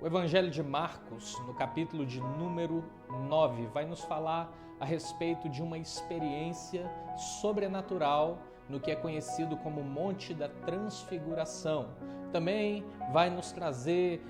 O Evangelho de Marcos, no capítulo de número 9, vai nos falar a respeito de uma experiência sobrenatural no que é conhecido como Monte da Transfiguração. Também vai nos trazer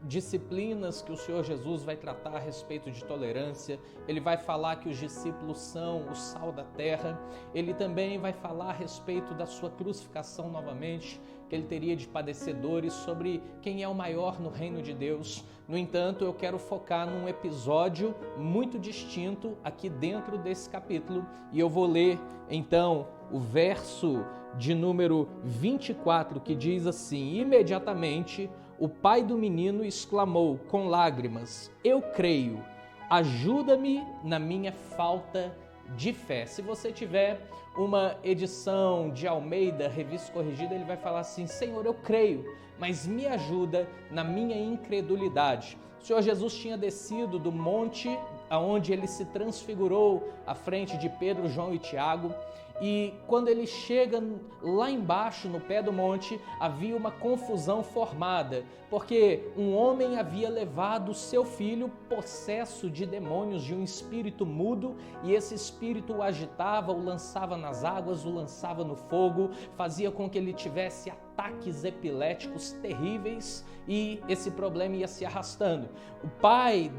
disciplinas que o Senhor Jesus vai tratar a respeito de tolerância. Ele vai falar que os discípulos são o sal da terra. Ele também vai falar a respeito da sua crucificação novamente, que ele teria de padecedores, sobre quem é o maior no reino de Deus. No entanto, eu quero focar num episódio muito distinto aqui dentro desse capítulo, e eu vou ler então o verso de número 24, que diz assim: imediatamente o pai do menino exclamou com lágrimas: eu creio, ajuda-me na minha falta de fé. Se você tiver uma edição de Almeida, Revista Corrigida, ele vai falar assim: Senhor, eu creio, mas me ajuda na minha incredulidade. O Senhor Jesus tinha descido do monte aonde ele se transfigurou à frente de Pedro, João e Tiago, e quando ele chega lá embaixo, no pé do monte, havia uma confusão formada, porque um homem havia levado seu filho possesso de demônios, de um espírito mudo, e esse espírito o agitava, o lançava nas águas, o lançava no fogo, fazia com que ele tivesse ataques epiléticos terríveis, e esse problema ia se arrastando. O pai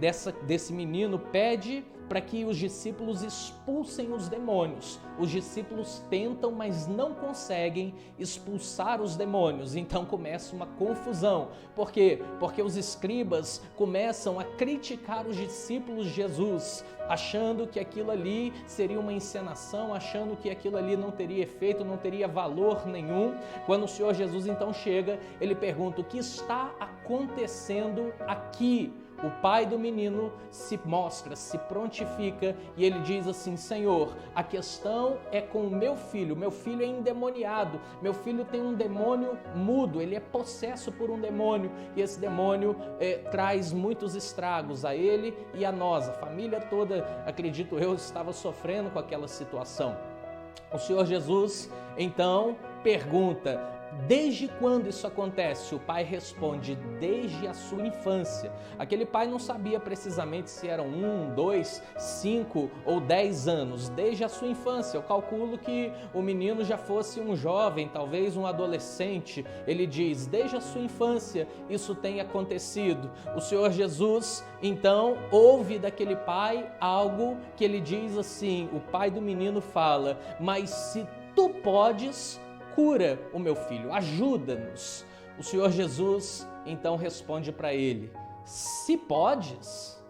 desse menino pede para que os discípulos expulsem os demônios. Os discípulos tentam, mas não conseguem expulsar os demônios. Então começa uma confusão. Por quê? Porque os escribas começam a criticar os discípulos de Jesus, achando que aquilo ali seria uma encenação, achando que aquilo ali não teria efeito, não teria valor nenhum. Quando o Senhor Jesus então chega, ele pergunta: o que está acontecendo aqui? O pai do menino se mostra, se prontifica, e ele diz assim: Senhor, a questão é com o meu filho é endemoniado, meu filho tem um demônio mudo, ele é possesso por um demônio, e esse demônio traz muitos estragos a ele e a nós. A família toda, acredito eu, estava sofrendo com aquela situação. O Senhor Jesus então pergunta: desde quando isso acontece? O pai responde: desde a sua infância. Aquele pai não sabia precisamente se eram 1, 2, 5 ou 10 anos. Desde a sua infância. Eu calculo que o menino já fosse um jovem, talvez um adolescente. Ele diz: desde a sua infância isso tem acontecido. O Senhor Jesus então ouve daquele pai algo que ele diz assim, o pai do menino fala: mas se tu podes, cura o meu filho, ajuda-nos. O Senhor Jesus então responde para ele: se podes,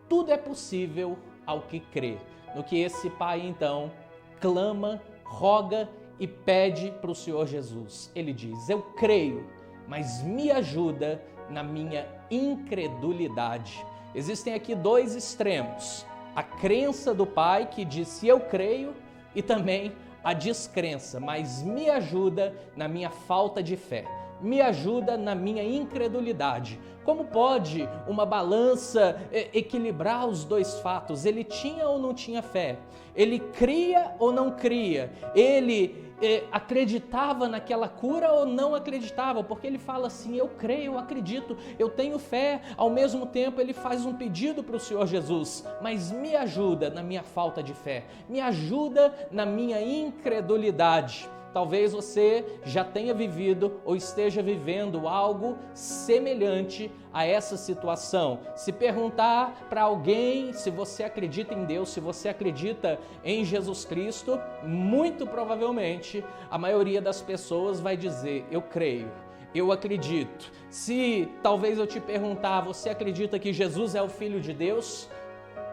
tudo é possível ao que crê. No que esse pai então clama, roga e pede para o Senhor Jesus. Ele diz: eu creio, mas me ajuda na minha incredulidade. Existem aqui dois extremos: a crença do pai que diz se eu creio, e também a descrença, mas me ajuda na minha falta de fé, me ajuda na minha incredulidade. Como pode uma balança equilibrar os dois fatos? Ele tinha ou não tinha fé? Ele cria ou não cria? Ele acreditava naquela cura ou não acreditava? Porque ele fala assim: eu creio, eu acredito, eu tenho fé. Ao mesmo tempo ele faz um pedido para o Senhor Jesus: mas me ajuda na minha falta de fé, me ajuda na minha incredulidade. Talvez você já tenha vivido ou esteja vivendo algo semelhante a essa situação. Se perguntar para alguém se você acredita em Deus, se você acredita em Jesus Cristo, muito provavelmente a maioria das pessoas vai dizer: eu creio, eu acredito. Se talvez eu te perguntar: você acredita que Jesus é o Filho de Deus?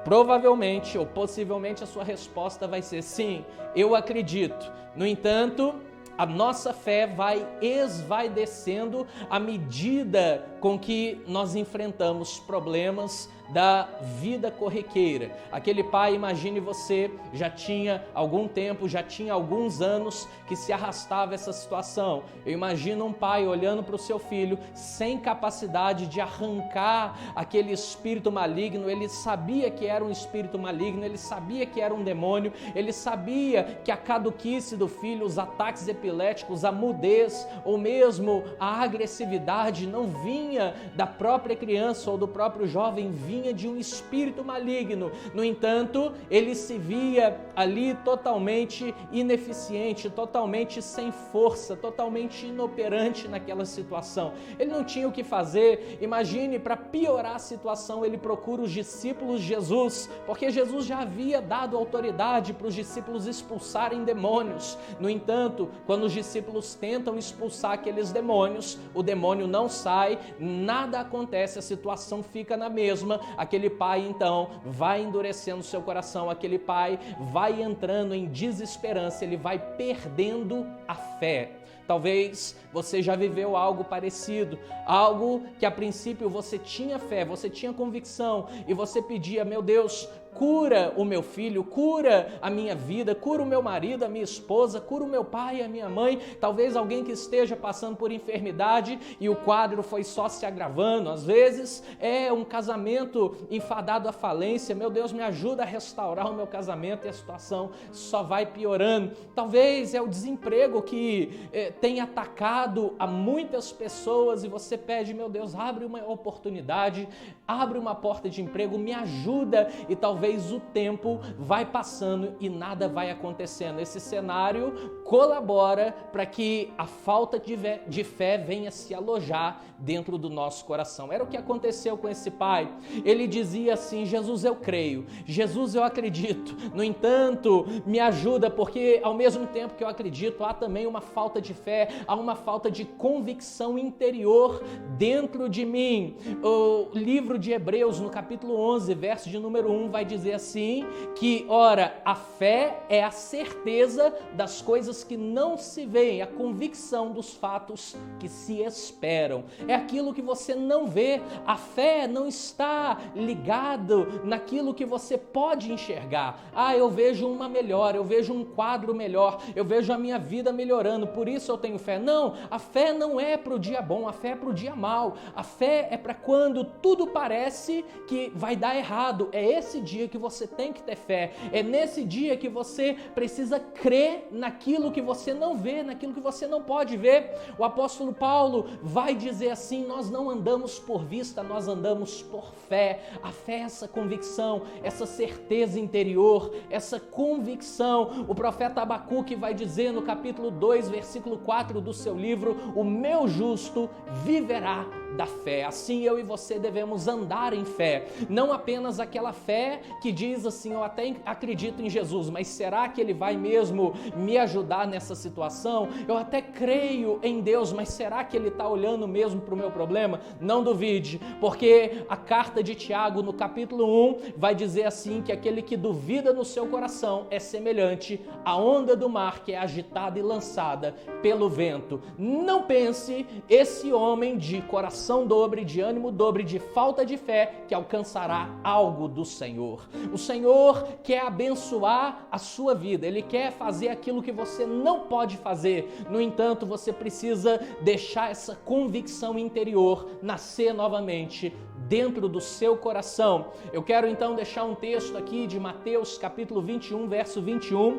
Provavelmente ou possivelmente a sua resposta vai ser: sim, eu acredito. No entanto, a nossa fé vai esvaecendo à medida com que nós enfrentamos problemas da vida corriqueira. Aquele pai, imagine você, já tinha algum tempo, já tinha alguns anos que se arrastava essa situação. Eu imagino um pai olhando para o seu filho sem capacidade de arrancar aquele espírito maligno. Ele sabia que era um espírito maligno, ele sabia que era um demônio, ele sabia que a caduquice do filho, os ataques epiléticos, a mudez ou mesmo a agressividade não vinha vinha da própria criança ou do próprio jovem, vinha de um espírito maligno. No entanto, ele se via ali totalmente ineficiente, totalmente sem força, totalmente inoperante naquela situação. Ele não tinha o que fazer. Imagine, para piorar a situação, ele procura os discípulos de Jesus, porque Jesus já havia dado autoridade para os discípulos expulsarem demônios. No entanto, quando os discípulos tentam expulsar aqueles demônios, o demônio não sai, nada acontece, a situação fica na mesma. Aquele pai então vai endurecendo seu coração, aquele pai vai entrando em desesperança, ele vai perdendo a fé. Talvez você já viveu algo parecido, algo que a princípio você tinha fé, você tinha convicção e você pedia: meu Deus, cura o meu filho, cura a minha vida, cura o meu marido, a minha esposa, cura o meu pai, a minha mãe. Talvez alguém que esteja passando por enfermidade e o quadro foi só se agravando. Às vezes é um casamento enfadado à falência. Meu Deus, me ajuda a restaurar o meu casamento, e a situação só vai piorando. Talvez é o desemprego que tem atacado a muitas pessoas e você pede: meu Deus, abre uma oportunidade, abre uma porta de emprego, me ajuda. E talvez o tempo vai passando e nada vai acontecendo. Esse cenário colabora para que a falta de fé venha se alojar dentro do nosso coração. Era o que aconteceu com esse pai. Ele dizia assim: Jesus, eu creio, Jesus, eu acredito, no entanto, me ajuda, porque ao mesmo tempo que eu acredito, há também uma falta de fé, há uma falta de convicção interior dentro de mim. O livro de Hebreus, no capítulo 11, verso de número 1, vai dizer assim, que, ora, a fé é a certeza das coisas que não se veem, a convicção dos fatos que se esperam. É aquilo que você não vê. A fé não está ligado naquilo que você pode enxergar. Ah, eu vejo uma melhora, eu vejo um quadro melhor, eu vejo a minha vida melhorando, por isso eu tenho fé. Não, a fé não é para o dia bom, a fé é para o dia mau. A fé é para quando tudo parece que vai dar errado. É esse dia que você tem que ter fé. É nesse dia que você precisa crer naquilo que você não vê, naquilo que você não pode ver. O apóstolo Paulo vai dizer assim: nós não andamos por vista, nós andamos por fé. A fé é essa convicção, essa certeza interior, essa convicção. O profeta Abacuque vai dizer no capítulo 2, versículo 4 do seu livro: o meu justo viverá da fé. Assim eu e você devemos andar em fé, não apenas aquela fé que diz assim: eu até acredito em Jesus, mas será que Ele vai mesmo me ajudar nessa situação? Eu até creio em Deus, mas será que Ele está olhando mesmo para o meu problema? Não duvide, porque a carta de Tiago, no capítulo 1, vai dizer assim, que aquele que duvida no seu coração é semelhante à onda do mar que é agitada e lançada pelo vento. Não pense esse homem de coração dobre, de ânimo dobre, de falta de fé, que alcançará algo do Senhor. O Senhor quer abençoar a sua vida, Ele quer fazer aquilo que você não pode fazer. No entanto, você precisa deixar essa convicção interior nascer novamente dentro do seu coração. Eu quero então deixar um texto aqui de Mateus capítulo 21, verso 21,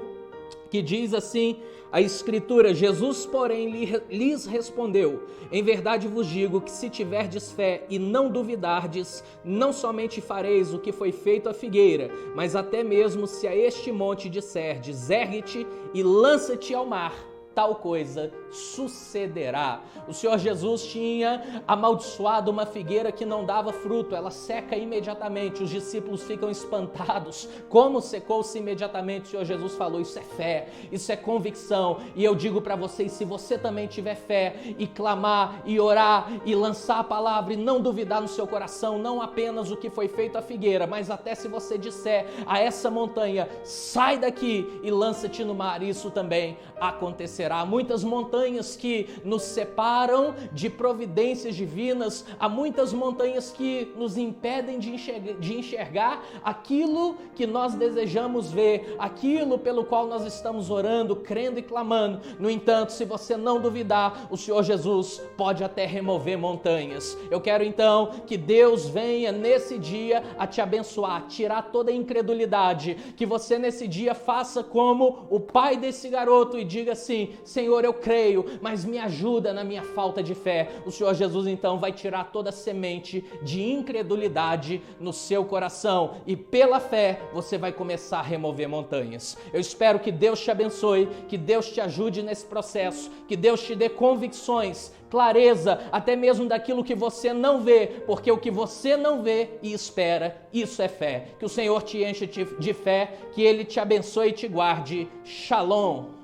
que diz assim a Escritura: Jesus, porém, lhes respondeu: em verdade vos digo que se tiverdes fé e não duvidardes, não somente fareis o que foi feito à figueira, mas até mesmo se a este monte disserdes: ergue-te e lança-te ao mar, tal coisa sucederá. O Senhor Jesus tinha amaldiçoado uma figueira que não dava fruto, ela seca imediatamente. Os discípulos ficam espantados. Como secou-se imediatamente? O Senhor Jesus falou: isso é fé, isso é convicção. E eu digo para vocês, se você também tiver fé e clamar e orar e lançar a palavra e não duvidar no seu coração, não apenas o que foi feito à figueira, mas até se você disser a essa montanha: sai daqui e lança-te no mar, isso também acontecerá. Há muitas montanhas que nos separam de providências divinas, há muitas montanhas que nos impedem de enxergar aquilo que nós desejamos ver, aquilo pelo qual nós estamos orando, crendo e clamando. No entanto, se você não duvidar, o Senhor Jesus pode até remover montanhas. Eu quero então que Deus venha nesse dia a te abençoar, tirar toda a incredulidade, que você nesse dia faça como o pai desse garoto e diga assim: Senhor, eu creio, mas me ajuda na minha falta de fé. O Senhor Jesus então vai tirar toda a semente de incredulidade no seu coração e pela fé você vai começar a remover montanhas. Eu espero que Deus te abençoe, que Deus te ajude nesse processo, que Deus te dê convicções, clareza, até mesmo daquilo que você não vê, porque o que você não vê e espera, isso é fé. Que o Senhor te enche de fé, que Ele te abençoe e te guarde. Shalom!